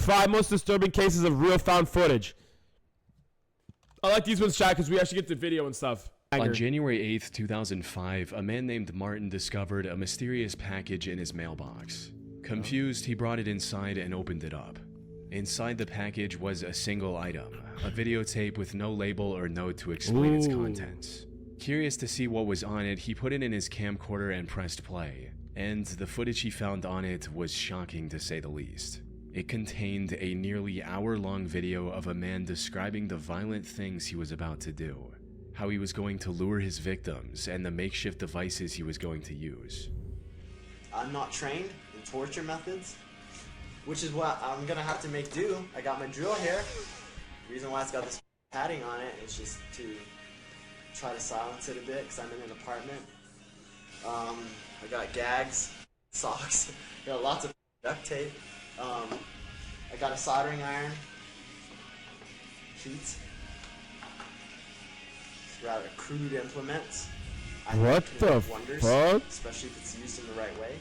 5 most disturbing cases of real found footage. I like these ones, chat, because we actually get the video and stuff. On January 8th, 2005, a man named Martin discovered a mysterious package in his mailbox. Confused, he brought it inside and opened it up. Inside the package was a single item, a videotape with no label or note to explain its contents. Curious to see what was on it, he put it in his camcorder and pressed play. And the footage he found on it was shocking to say the least. It contained a nearly hour-long video of a man describing the violent things he was about to do, how he was going to lure his victims, and the makeshift devices he was going to use. I'm not trained in torture methods, which is what I'm gonna have to make do. I got my drill here. The reason why it's got this padding on it is just to try to silence it a bit, because I'm in an apartment. I got gags, socks, got lots of duct tape. I got a soldering iron, sheets. It's rather crude implements. What the fuck? Especially if it's used in the right way.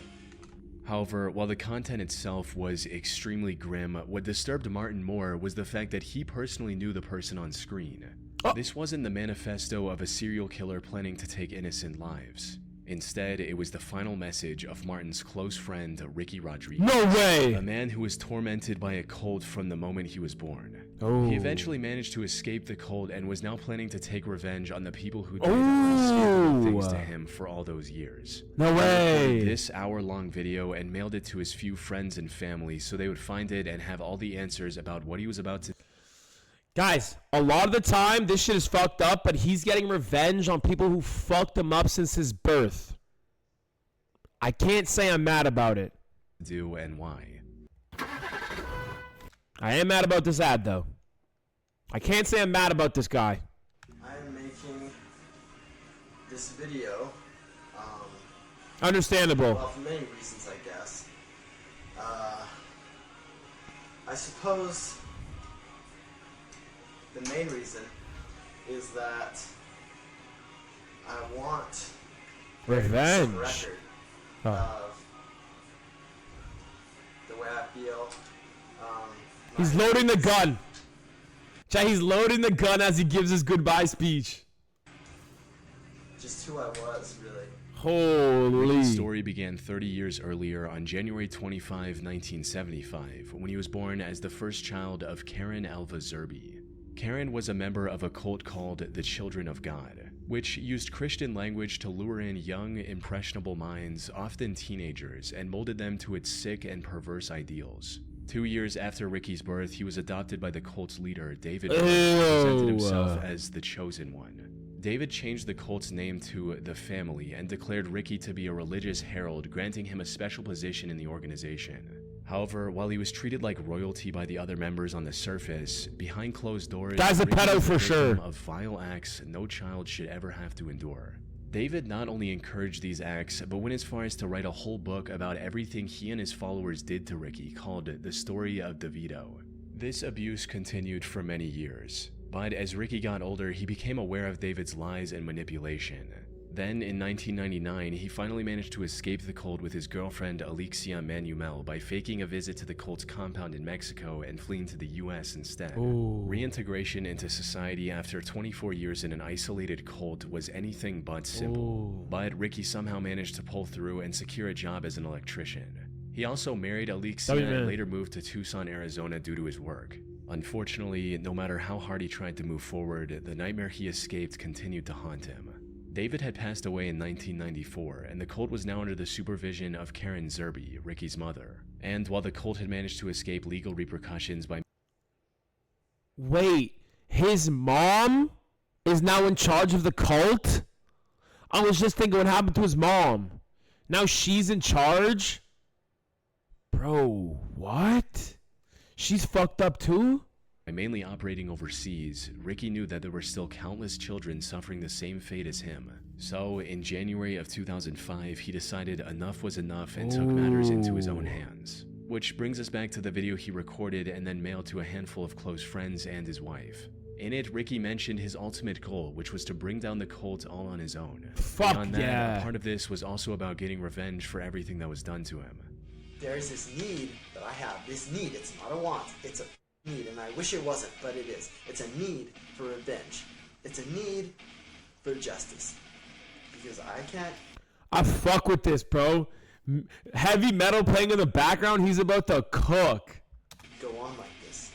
However, while the content itself was extremely grim, what disturbed Martin more was the fact that he personally knew the person on screen. This wasn't the manifesto of a serial killer planning to take innocent lives. Instead, it was the final message of Martin's close friend, Ricky Rodriguez. No way! A man who was tormented by a cult from the moment he was born. Oh. He eventually managed to escape the cult and was now planning to take revenge on the people who did unspeakable things to him for all those years. No He way! recorded this hour-long video and mailed it to his few friends and family so they would find it and have all the answers about what he was about to. Guys, a lot of the time, this shit is fucked up, but he's getting revenge on people who fucked him up since his birth. I can't say I'm mad about it. Do and why. I am mad about this ad, though. I can't say I'm mad about this guy. I'm making this video, Understandable. well, for many reasons, I guess. I suppose the main reason is that I want Revenge. some record Oh. of the way I feel. He's loading the gun. Chat, he's loading the gun as he gives his goodbye speech. Just who I was, really. Holy. Ricky's story began 30 years earlier on January 25, 1975, when he was born as the first child of Karen Alva Zerby. Karen was a member of a cult called the Children of God, which used Christian language to lure in young, impressionable minds, often teenagers, and molded them to its sick and perverse ideals. 2 years after Ricky's birth, he was adopted by the cult's leader, David, who presented himself as the Chosen One. David changed the cult's name to The Family and declared Ricky to be a religious herald, granting him a special position in the organization. However, while he was treated like royalty by the other members on the surface, behind closed doors, Guy's a Ricky pedo was for victim sure. of vile acts no child should ever have to endure. David not only encouraged these acts, but went as far as to write a whole book about everything he and his followers did to Ricky, called The Story of DeVito. This abuse continued for many years, but as Ricky got older, he became aware of David's lies and manipulation. Then, in 1999, he finally managed to escape the cult with his girlfriend Alexia Manuel by faking a visit to the cult's compound in Mexico and fleeing to the US instead. Reintegration into society after 24 years in an isolated cult was anything but simple. But Ricky somehow managed to pull through and secure a job as an electrician. He also married Alexia and later moved to Tucson, Arizona due to his work. Unfortunately, no matter how hard he tried to move forward, the nightmare he escaped continued to haunt him. David had passed away in 1994, and the cult was now under the supervision of Karen Zerby, Ricky's mother. And while the cult had managed to escape legal repercussions by— Wait, his mom is now in charge of the cult? I was just thinking what happened to his mom. Now she's in charge? Bro, what? She's fucked up too? By mainly operating overseas, Ricky knew that there were still countless children suffering the same fate as him. So, in January of 2005, he decided enough was enough and took matters into his own hands. Which brings us back to the video he recorded and then mailed to a handful of close friends and his wife. In it, Ricky mentioned his ultimate goal, which was to bring down the cult all on his own. Fuck Beyond that, yeah. a part of this was also about getting revenge for everything that was done to him. there's this need that I have. This need, it's not a want, it's a need, and I wish it wasn't, but it is. It's a need for revenge. It's a need for justice. Because I can't... I fuck with this, bro. Heavy metal playing in the background. He's about to cook. go on like this.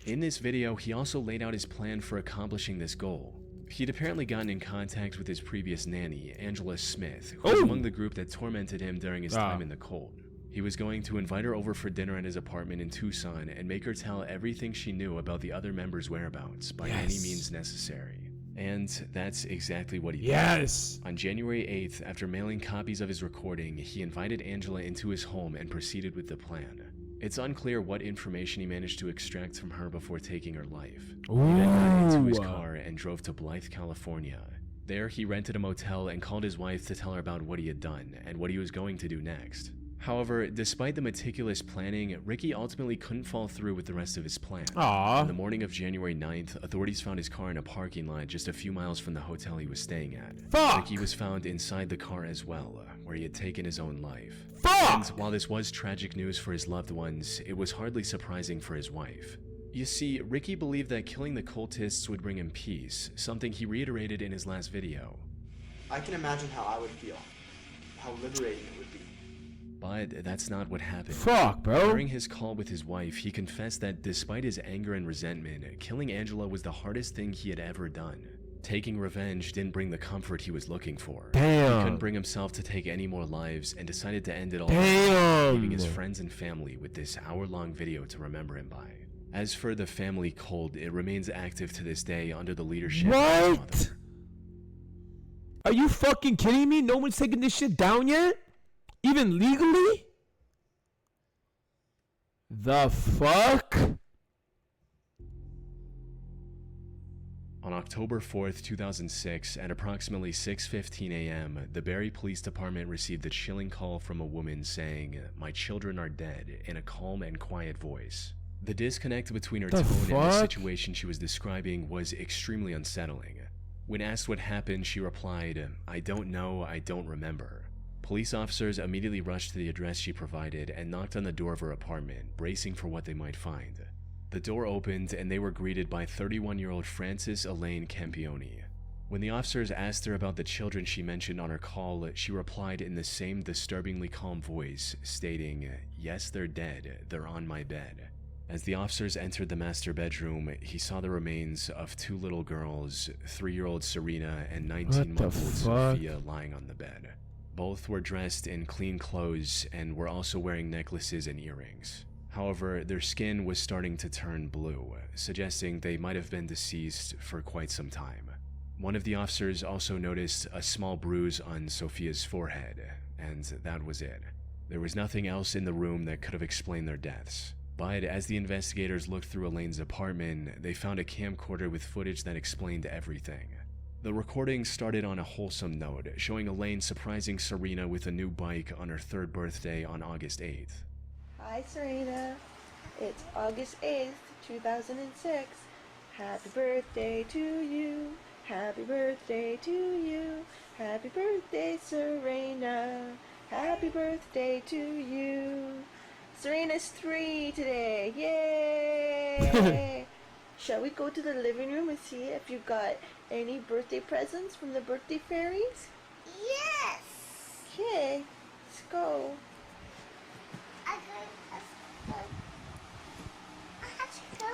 In this video, he also laid out his plan for accomplishing this goal. He'd apparently gotten in contact with his previous nanny, Angela Smith, who was among the group that tormented him during his time in the cult. He was going to invite her over for dinner at his apartment in Tucson and make her tell everything she knew about the other members' whereabouts by any means necessary. And that's exactly what he did. On January 8th, after mailing copies of his recording, he invited Angela into his home and proceeded with the plan. It's unclear what information he managed to extract from her before taking her life. He then got into his car and drove to Blythe, California. There, he rented a motel and called his wife to tell her about what he had done and what he was going to do next. However, despite the meticulous planning, Ricky ultimately couldn't follow through with the rest of his plan. On the morning of January 9th, authorities found his car in a parking lot just a few miles from the hotel he was staying at. Ricky was found inside the car as well, where he had taken his own life. And while this was tragic news for his loved ones, it was hardly surprising for his wife. You see, Ricky believed that killing the cultists would bring him peace, something he reiterated in his last video. I can imagine how I would feel, how liberating it would be. But that's not what happened. Fuck, bro. During his call with his wife, he confessed that despite his anger and resentment, killing Angela was the hardest thing he had ever done. Taking revenge didn't bring the comfort he was looking for. He couldn't bring himself to take any more lives and decided to end it all, leaving his friends and family with this hour-long video to remember him by. As for the family cult, it remains active to this day under the leadership of his mother. Are you fucking kidding me? No one's taking this shit down yet? Even legally? The fuck? On October 4th, 2006, at approximately 6:15 a.m., the Barrie Police Department received a chilling call from a woman saying, "My children are dead," in a calm and quiet voice. The disconnect between her tone and the situation she was describing was extremely unsettling. When asked what happened, she replied, "I don't know, I don't remember." Police officers immediately rushed to the address she provided and knocked on the door of her apartment, bracing for what they might find. The door opened and they were greeted by 31-year-old Frances Elaine Campione. When the officers asked her about the children she mentioned on her call, she replied in the same disturbingly calm voice, stating, "Yes, they're dead. They're on my bed." As the officers entered the master bedroom, he saw the remains of two little girls, 3-year-old Serena and 19-month-old Sophia, lying on the bed. Both were dressed in clean clothes and were also wearing necklaces and earrings. However, their skin was starting to turn blue, suggesting they might have been deceased for quite some time. One of the officers also noticed a small bruise on Sophia's forehead, and that was it. There was nothing else in the room that could have explained their deaths. But as the investigators looked through Elaine's apartment, they found a camcorder with footage that explained everything. The recording started on a wholesome note, showing Elaine surprising Serena with a new bike on her 3rd birthday on August 8th. Hi Serena, it's August 8th, 2006. Happy birthday to you, happy birthday to you, happy birthday Serena, happy birthday to you. Serena's 3 today, yay! Shall we go to the living room and see if you've got any birthday presents from the birthday fairies? Yes! Okay, let's go. I have to go.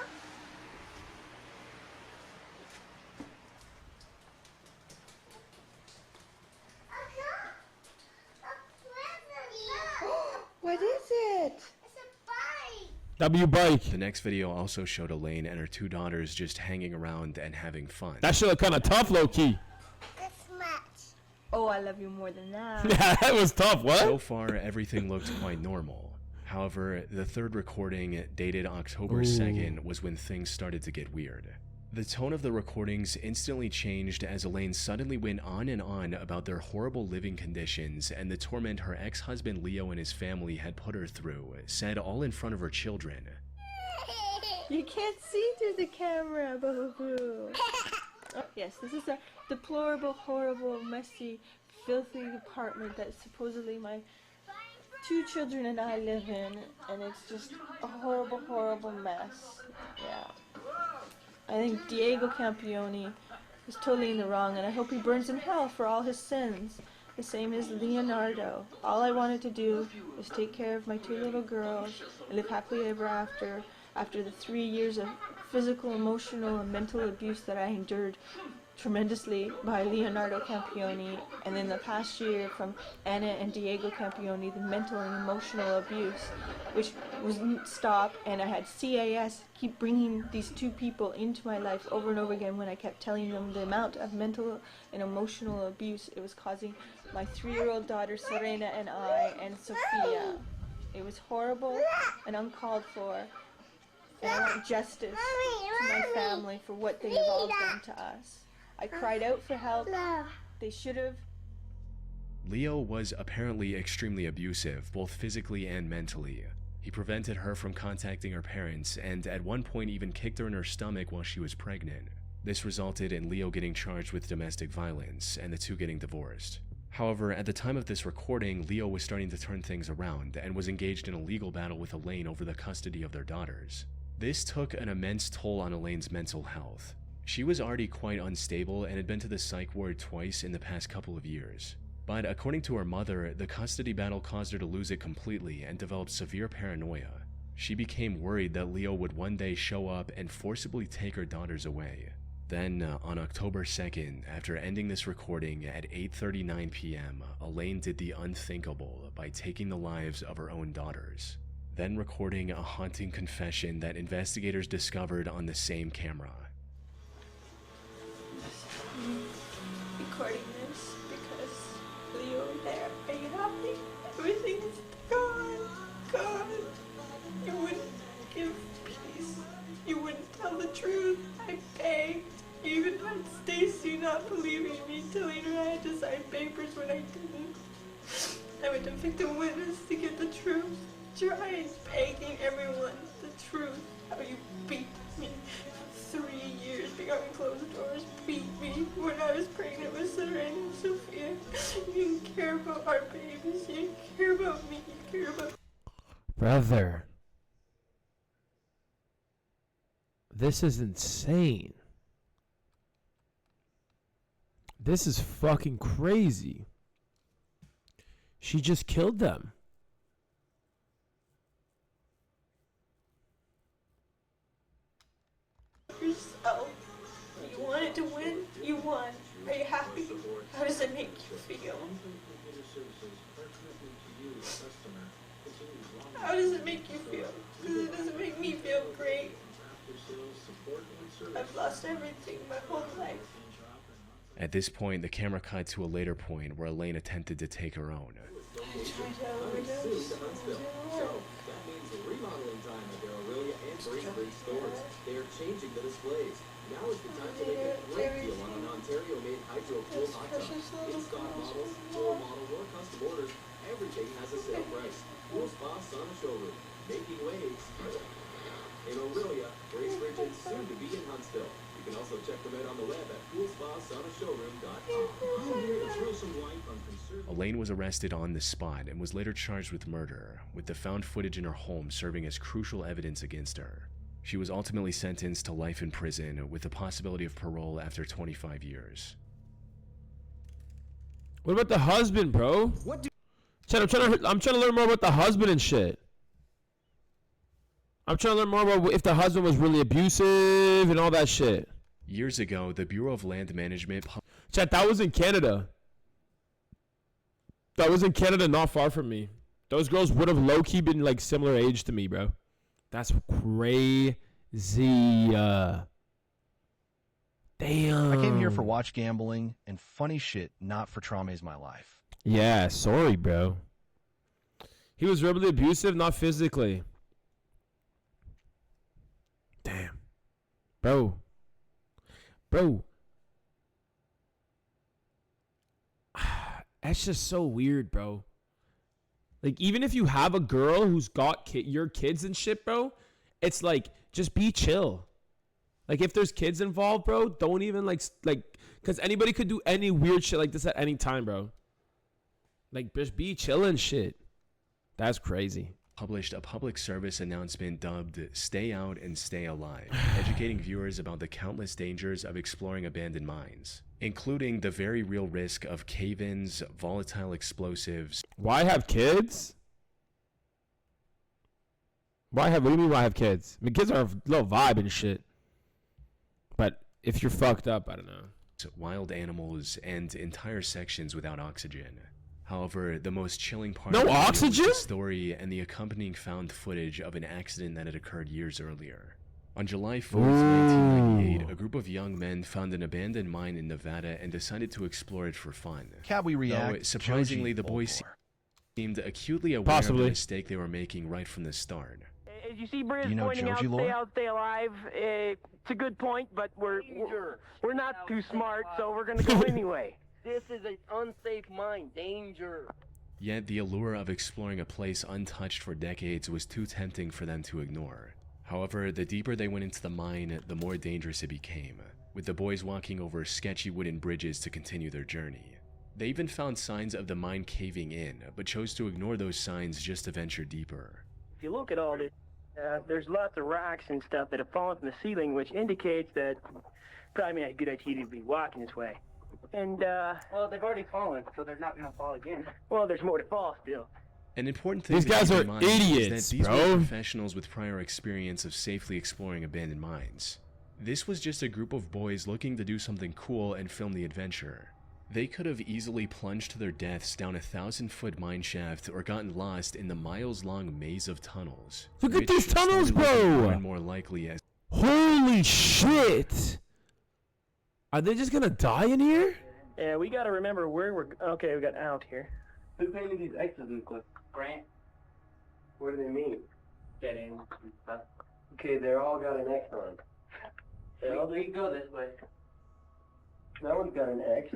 What is it? It's a bike. W bike. The next video also showed Elaine and her 2 daughters just hanging around and having fun. That shit look kind of tough, low key. This much. Oh, I love you more than that. Yeah, that was tough. What? So far, everything looked quite normal. However, the 3rd recording, dated October 2nd, was when things started to get weird. The tone of the recordings instantly changed as Elaine suddenly went on and on about their horrible living conditions and the torment her ex-husband Leo and his family had put her through, said all in front of her children. You can't see through the camera, boo-hoo. Oh, yes, this is a deplorable, horrible, messy, filthy apartment that supposedly my 2 children and I live in, and it's just a horrible, horrible mess. Yeah. I think Diego Campione is totally in the wrong, and I hope he burns in hell for all his sins. The same as Leonardo. All I wanted to do was take care of my 2 little girls and live happily ever after the 3 years of physical, emotional, and mental abuse that I endured tremendously by Leonardo Campione, and then the past year from Anna and Diego Campione, the mental and emotional abuse, which wouldn't stop, and I had CAS keep bringing these 2 people into my life over and over again when I kept telling them the amount of mental and emotional abuse it was causing my 3-year-old daughter Serena and I and Sophia. It was horrible and uncalled for, and I want justice to my family for what they have all done to us. I cried out for help. They should have. Leo was apparently extremely abusive, both physically and mentally. He prevented her from contacting her parents and at one point even kicked her in her stomach while she was pregnant. This resulted in Leo getting charged with domestic violence and the 2 getting divorced. However, at the time of this recording, Leo was starting to turn things around and was engaged in a legal battle with Elaine over the custody of their daughters. This took an immense toll on Elaine's mental health. She was already quite unstable and had been to the psych ward twice in the past couple of years. But according to her mother, the custody battle caused her to lose it completely and developed severe paranoia. She became worried that Leo would one day show up and forcibly take her daughters away. Then, on October 2nd, after ending this recording at 8:39 p.m., Elaine did the unthinkable by taking the lives of her own daughters, then recording a haunting confession that investigators discovered on the same camera. Recording this because Leo and there, are you happy? Everything's gone. You wouldn't give peace. You wouldn't tell the truth. I begged. You even had Stacy not believing me, telling her I had to sign papers when I didn't. I went to victim witness to get the truth. Trying, begging everyone the truth. How you beat me. 3 years behind closed doors, beat me when I was pregnant with Serena and Sophia. You didn't care about our babies, you didn't care about me, you cared about... Brother. This is insane. This is fucking crazy. She just killed them. Yourself. You wanted to win, you won. Are you happy? How does it make you feel? How does it make you feel? Because it doesn't make me feel great. I've lost everything my whole life. At this point, the camera cut to a later point where Elaine attempted to take her own. I tried to overdose. That means remodeling time at their Aurelia and Braintree stores. They are changing the displays. Now is the time to make a great deal on an Ontario-made hydro-cooled hot tub. In stock models, floor models, or custom orders, everything has a sale price. Pool Spa Sauna Showroom, making waves. In Aurelia, Bracebridge, and soon to be in Huntsville. You can also check them out on the web at poolspasaunashowroom.com. Throw some light on conservative... Elaine was arrested on the spot and was later charged with murder, with the found footage in her home serving as crucial evidence against her. She was ultimately sentenced to life in prison with the possibility of parole after 25 years. What about the husband, bro? What do I'm trying to learn more about the husband and shit. I'm trying to learn more about if the husband was really abusive and all that shit. Years ago, the Bureau of Land Management... Chat, that was in Canada. That was in Canada, not far from me. Those girls would have low-key been like similar age to me, bro. That's crazy. Damn. I came here for watch gambling and funny shit, not for traumas my life. Yeah, sorry, bro. He was verbally abusive, not physically. Damn. Bro. That's just so weird, bro. Like, even if you have a girl who's got your kids and shit, bro, it's like, just be chill. Like, if there's kids involved, bro, don't even, like, because anybody could do any weird shit like this at any time, bro. Like, just be chill and shit. That's crazy. Published a public service announcement dubbed Stay Out and Stay Alive, educating viewers about the countless dangers of exploring abandoned mines, including the very real risk of cave-ins, volatile explosives. Why have kids? What do you mean why have kids? I mean, kids are a little vibe and shit. But if you're fucked up, I don't know. Wild animals, and entire sections without oxygen. However, the most chilling part No of the video oxygen? was the story and the accompanying found footage of an accident that had occurred years earlier. On July 4th, 1998, a group of young men found an abandoned mine in Nevada and decided to explore it for fun. Can we react? Though, surprisingly, the boys Folklore. seemed acutely aware Possibly. of the mistake they were making right from the start. As you see Briz Do you know pointing out, Joji lore? stay out, stay alive. It's a good point, but we're not too smart, so we're gonna go anyway. This is an unsafe mine. Danger. Yet the allure of exploring a place untouched for decades was too tempting for them to ignore. However, the deeper they went into the mine, the more dangerous it became, with the boys walking over sketchy wooden bridges to continue their journey. They even found signs of the mine caving in, but chose to ignore those signs just to venture deeper. If you look at all this, there's lots of rocks and stuff that have fallen from the ceiling, which indicates that probably a good idea to be walking this way. And, Well, they've already fallen, so they're not gonna fall again. well, there's more to fall still. An important thing These to guys keep are in mind is idiots, that these bro. were professionals with prior experience of safely exploring abandoned mines. This was just a group of boys looking to do something cool and film the adventure. They could have easily plunged to their deaths down a 1,000-foot mine shaft or gotten lost in the miles-long maze of tunnels. Look at which these tunnels, started looking bro! More and more likely as Holy shit! Are they just gonna die in here? Yeah, we gotta remember where we're. Okay, we got out here. Who painted these X's in cliff? Grant. What do they mean? Dead end. Okay, they're all got an X on. We can go this way. That one's got an X.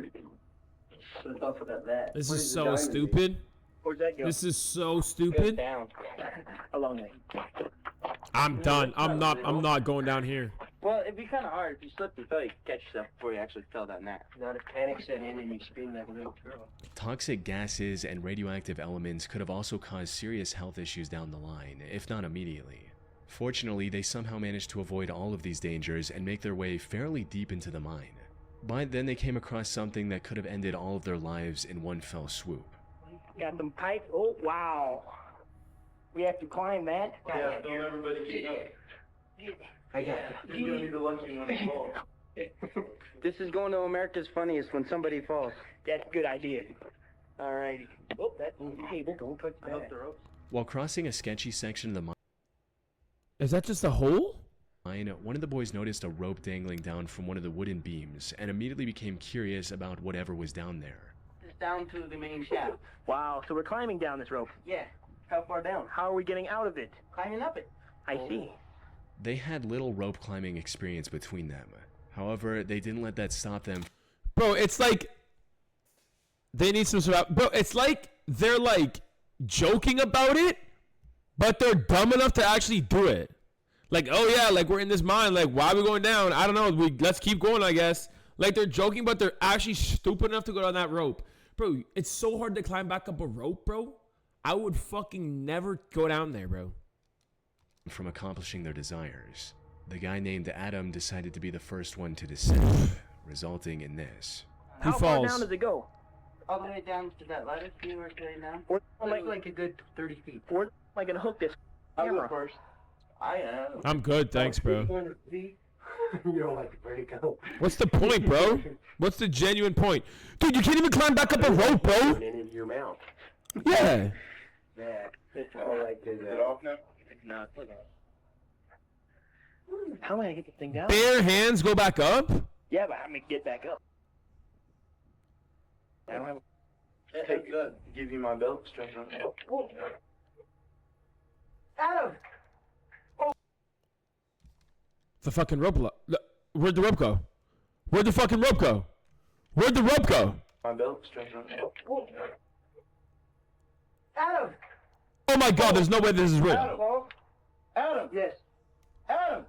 But it's also got that. This Where is does the so diamond stupid. Where's that go? This is so Goes stupid. down. Along there. I'm done. I'm not going down here. Well, it'd be kind of hard if you slipped and fell. You could catch yourself before you actually fell down that. Not if panic set in and you scream like a little girl. toxic gases and radioactive elements could have also caused serious health issues down the line, if not immediately. Fortunately, they somehow managed to avoid all of these dangers and make their way fairly deep into the mine. But then they came across something that could have ended all of their lives in one fell swoop. Got them pipes. Oh, wow. We have to climb that. Yeah, don't everybody get up. I got You're gonna be the lucky one to fall. This is going to America's Funniest when somebody falls. That's a good idea. Alrighty. Oh, that table. Don't touch I hope that. the ropes. While crossing a sketchy section of the Is that just a hole? mine, one of the boys noticed a rope dangling down from one of the wooden beams and immediately became curious about whatever was down there. It's down to the main shaft. Wow, so we're climbing down this rope. Yeah. How far down? How are we getting out of it? Climbing up it. I see. They had little rope climbing experience between them. However, they didn't let that stop them. Bro, it's like they need some sort of. Bro, it's like they're like joking about it, but they're dumb enough to actually do it. Like, oh yeah, like we're in this mine. Like, why are we going down? I don't know. Let's keep going, I guess. Like they're joking, but they're actually stupid enough to go down that rope. Bro, it's so hard to climb back up a rope, bro. I would fucking never go down there, bro. From accomplishing their desires. The guy named Adam decided to be the first one to descend, resulting in this. Who How far falls? down does it go? All the way down to that ladder. See where it's going down? We're Like a good 30 feet. Where am I gonna hook this I'll go camera? first. I am. I'm good, thanks, bro. You don't like to break out. What's the point, bro? What's the genuine point? Dude, you can't even climb back up a rope, bro. And into your mouth. Yeah. Yeah. It's all like this. Is it off now? It's not. How am I gonna get this thing down? Bare hands go back up? Yeah, but how am I gonna get back up? I don't have. Hey, good. Give you my belt, stretch on it. Adam! The fucking rope. Where'd the rope go? Where'd the fucking rope go? Where'd the rope go? My belt, stretch on it. Adam! Oh my god, there's no way this is real. Adam! Yes. Adam!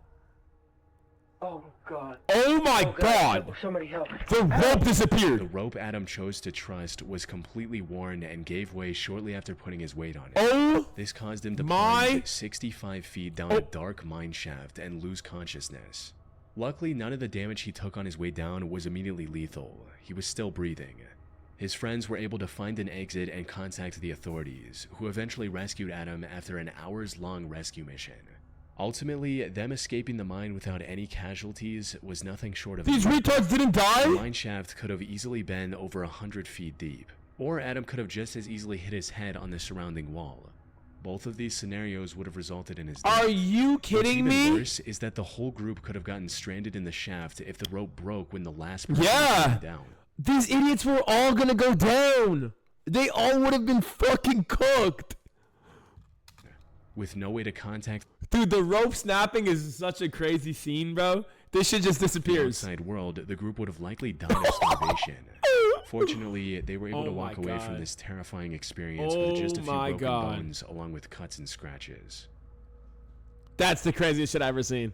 Oh, God. Oh my Oh, God! Somebody help. The rope The disappeared. rope Adam chose to trust was completely worn and gave way shortly after putting his weight on it. Oh This caused him to my- plunge 65 feet down a dark mine shaft and lose consciousness. Luckily, none of the damage he took on his way down was immediately lethal. He was still breathing. His friends were able to find an exit and contact the authorities, who eventually rescued Adam after an hours-long rescue mission. Ultimately, them escaping the mine without any casualties was nothing short of These retards didn't the die? mine shaft could have easily been over 100 feet deep, or Adam could have just as easily hit his head on the surrounding wall. Both of these scenarios would have resulted in his death. Are you What's kidding even me? worse is that the whole group could have gotten stranded in the shaft if the rope broke when the last person Yeah. went down. These idiots were all gonna go down. They all would have been fucking cooked. With no way to contact Dude, the rope snapping is such a crazy scene, bro. This shit just the disappears. outside world, the group would have likely died of starvation. Fortunately, they were able to Oh walk my away from God. this terrifying experience Oh with just a few my broken God. bones, along with cuts and scratches. That's the craziest shit I've ever seen.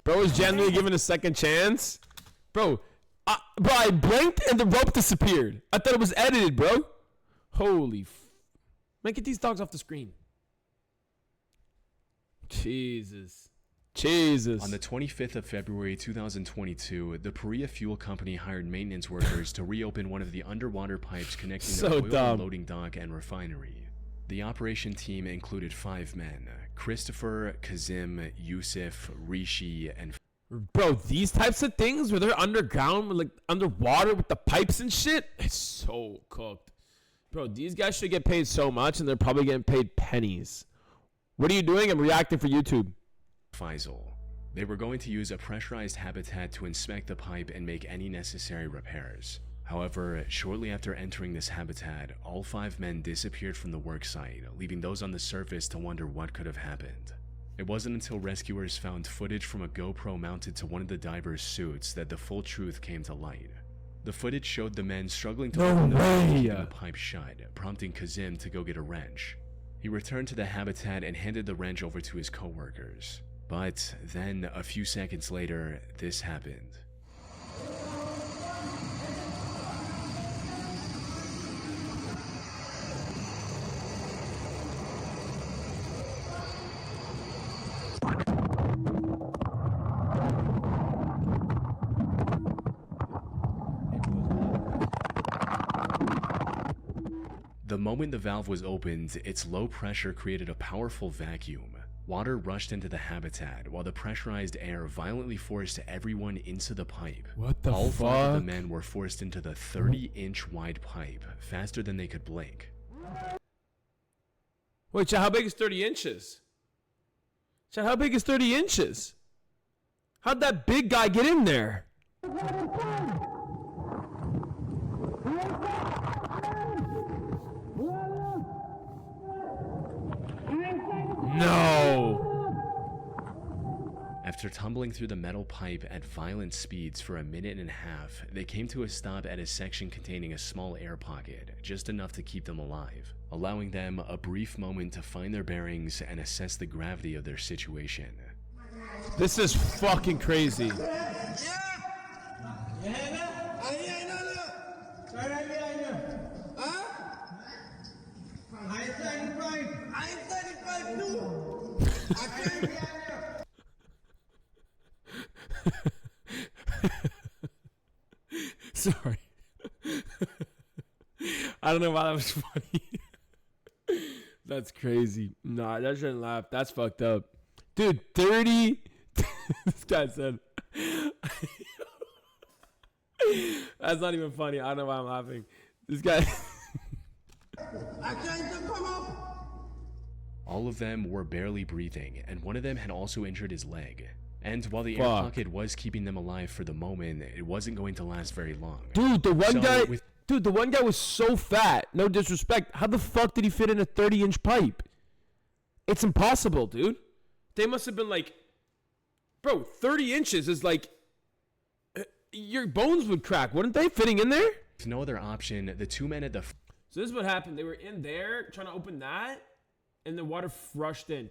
Bro was genuinely given a second chance. Bro, I blinked and the rope disappeared. I thought it was edited, bro. Holy man, get these dogs off the screen. Jesus. On the 25th of February 2022, the Perea Fuel Company hired maintenance workers to reopen one of the underwater pipes connecting So the oil dumb. loading dock and refinery. The operation team included 5 men: Christopher, Kazim, Yusuf, Rishi, and Bro, these types of things where they're underground, like underwater with the pipes and shit, it's so cooked. Bro, these guys should get paid so much and they're probably getting paid pennies. What are you doing? I'm reacting for YouTube. Faisal. They were going to use a pressurized habitat to inspect the pipe and make any necessary repairs. However, shortly after entering this habitat, all 5 men disappeared from the work site, leaving those on the surface to wonder what could have happened. It wasn't until rescuers found footage from a GoPro mounted to one of the divers' suits that the full truth came to light. The footage showed the men struggling to No open the way. keeping the pipe shut, prompting Kazim to go get a wrench. He returned to the habitat and handed the wrench over to his co-workers. But then, a few seconds later, this happened. The moment the valve was opened, its low pressure created a powerful vacuum. Water rushed into the habitat, while the pressurized air violently forced everyone into the pipe. What the All 5 of the fuck? men were forced into the 30-inch wide pipe, faster than they could blink. Wait, Chad, how big is 30 inches? Chad, how big is 30 inches? How'd that big guy get in there? No. After tumbling through the metal pipe at violent speeds for a minute and a half, they came to a stop at a section containing a small air pocket, just enough to keep them alive, allowing them a brief moment to find their bearings and assess the gravity of their situation. This is fucking crazy. Sorry. I don't know why that was funny. That's crazy. Nah, that shouldn't laugh. That's fucked up. Dude, 30. This guy said. That's not even funny. I don't know why I'm laughing. This guy. All of them were barely breathing, and one of them had also injured his leg. And while the air Fuck. pocket was keeping them alive for the moment, it wasn't going to last very long. Dude, the one So, guy. with- Dude, the one guy was so fat. No disrespect. How the fuck did he fit in a 30-inch pipe? It's impossible, dude. They must have been like, bro, 30 inches is like, your bones would crack, wouldn't they? Fitting in there? With no other option, the 2 men at the So this is what happened. They were in there trying to open that, and the water rushed in.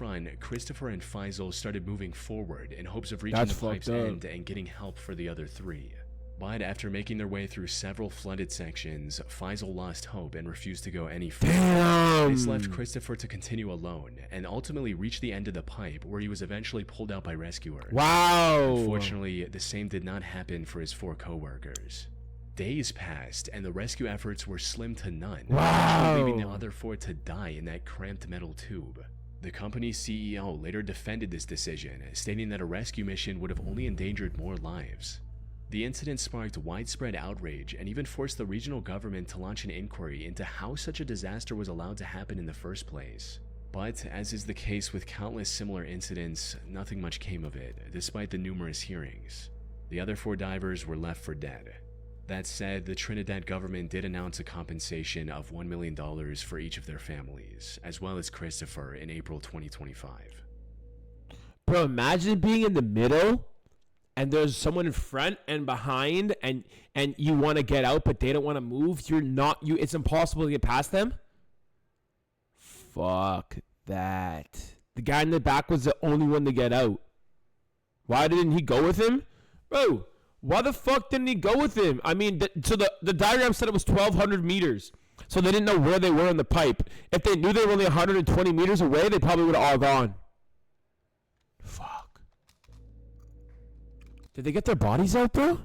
front, Christopher and Faisal started moving forward in hopes of reaching That's the pipe's fucked up. end and getting help for the other three. But after making their way through several flooded sections, Faisal lost hope and refused to go any further. Damn. This left Christopher to continue alone and ultimately reach the end of the pipe, where he was eventually pulled out by rescuers. Wow. Unfortunately, the same did not happen for his 4 co-workers. Days passed and the rescue efforts were slim to none, Wow. leaving the other 4 to die in that cramped metal tube. The company's CEO later defended this decision, stating that a rescue mission would have only endangered more lives. The incident sparked widespread outrage and even forced the regional government to launch an inquiry into how such a disaster was allowed to happen in the first place. But, as is the case with countless similar incidents, nothing much came of it, despite the numerous hearings. The other 4 divers were left for dead. That said, the Trinidad government did announce a compensation of $1 million for each of their families, as well as Christopher, in April 2025. Bro, imagine being in the middle and there's someone in front and behind and you want to get out but they don't want to move. It's impossible to get past them. Fuck that. The guy in the back was the only one to get out. Why didn't he go with him? Bro, why the fuck didn't he go with him? I mean, the diagram said it was 1,200 meters. So they didn't know where they were in the pipe. If they knew they were only 120 meters away, they probably would have all gone. Fuck. Did they get their bodies out, bro?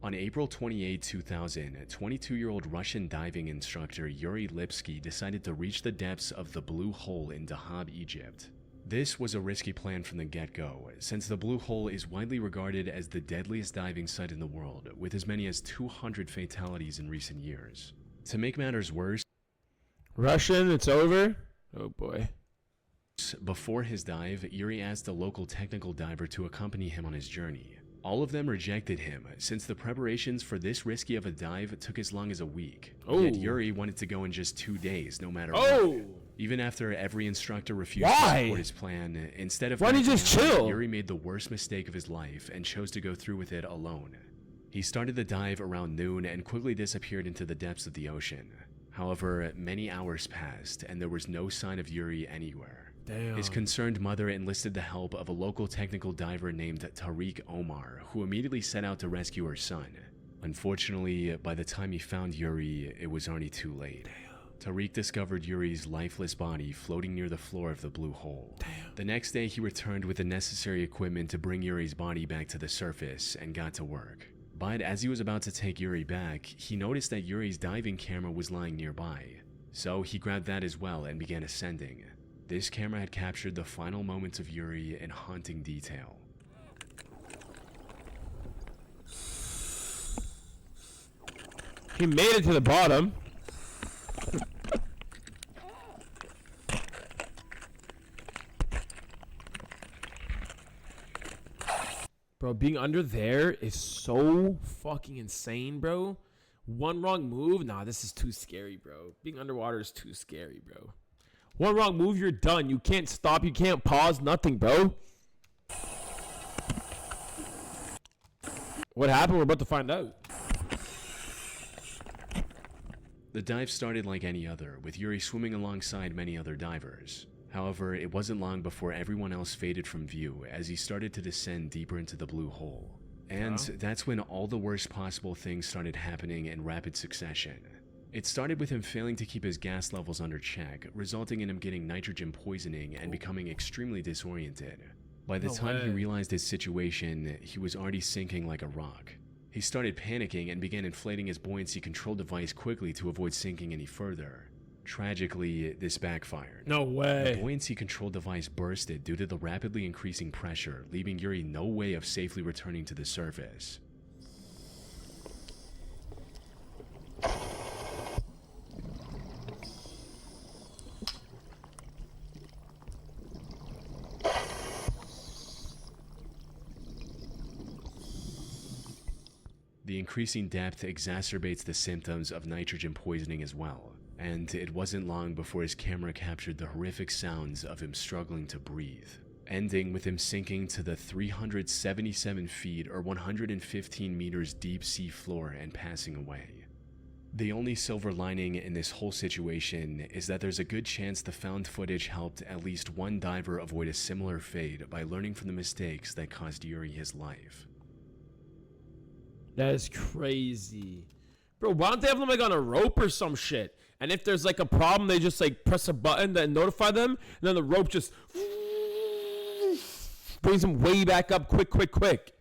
On April 28, 2000, 22-year-old Russian diving instructor Yuri Lipsky decided to reach the depths of the Blue Hole in Dahab, Egypt. This was a risky plan from the get-go, since the Blue Hole is widely regarded as the deadliest diving site in the world, with as many as 200 fatalities in recent years. To make matters worse, Russian, it's over? Oh boy. before his dive, Yuri asked a local technical diver to accompany him on his journey. All of them rejected him, since the preparations for this risky of a dive took as long as a week. Oh. Yet Yuri wanted to go in just 2 days, no matter Oh. what. Even after every instructor refused Why? to support his plan, instead of Why don't you backing just out, chill? Yuri made the worst mistake of his life and chose to go through with it alone. He started the dive around noon and quickly disappeared into the depths of the ocean. However, many hours passed and there was no sign of Yuri anywhere. Damn. His concerned mother enlisted the help of a local technical diver named Tariq Omar, who immediately set out to rescue her son. Unfortunately, by the time he found Yuri, it was already too late. Tariq discovered Yuri's lifeless body floating near the floor of the Blue Hole. The next day, he returned with the necessary equipment to bring Yuri's body back to the surface and got to work. But as he was about to take Yuri back, he noticed that Yuri's diving camera was lying nearby. So he grabbed that as well and began ascending. This camera had captured the final moments of Yuri in haunting detail. He made it to the bottom. Bro, being under there is so fucking insane, bro. One wrong move, nah, this is too scary, bro. Being underwater is too scary, bro. One wrong move, you're done. You can't stop, you can't pause, nothing, bro. What happened? We're about to find out. The dive started like any other, with Yuri swimming alongside many other divers. However, it wasn't long before everyone else faded from view as he started to descend deeper into the Blue Hole. And that's when all the worst possible things started happening in rapid succession. It started with him failing to keep his gas levels under check, resulting in him getting nitrogen poisoning and becoming extremely disoriented. By the time he realized his situation, he was already sinking like a rock. He started panicking and began inflating his buoyancy control device quickly to avoid sinking any further. Tragically, this backfired. No way. The buoyancy control device bursted due to the rapidly increasing pressure, leaving Yuri no way of safely returning to the surface. The increasing depth exacerbates the symptoms of nitrogen poisoning as well, and it wasn't long before his camera captured the horrific sounds of him struggling to breathe, ending with him sinking to the 377 feet or 115 meters deep sea floor and passing away. The only silver lining in this whole situation is that there's a good chance the found footage helped at least one diver avoid a similar fate by learning from the mistakes that cost Yuri his life. That is crazy. Bro, why don't they have them like on a rope or some shit? And if there's like a problem, they just like press a button that notify them, and then the rope just brings them way back up quick.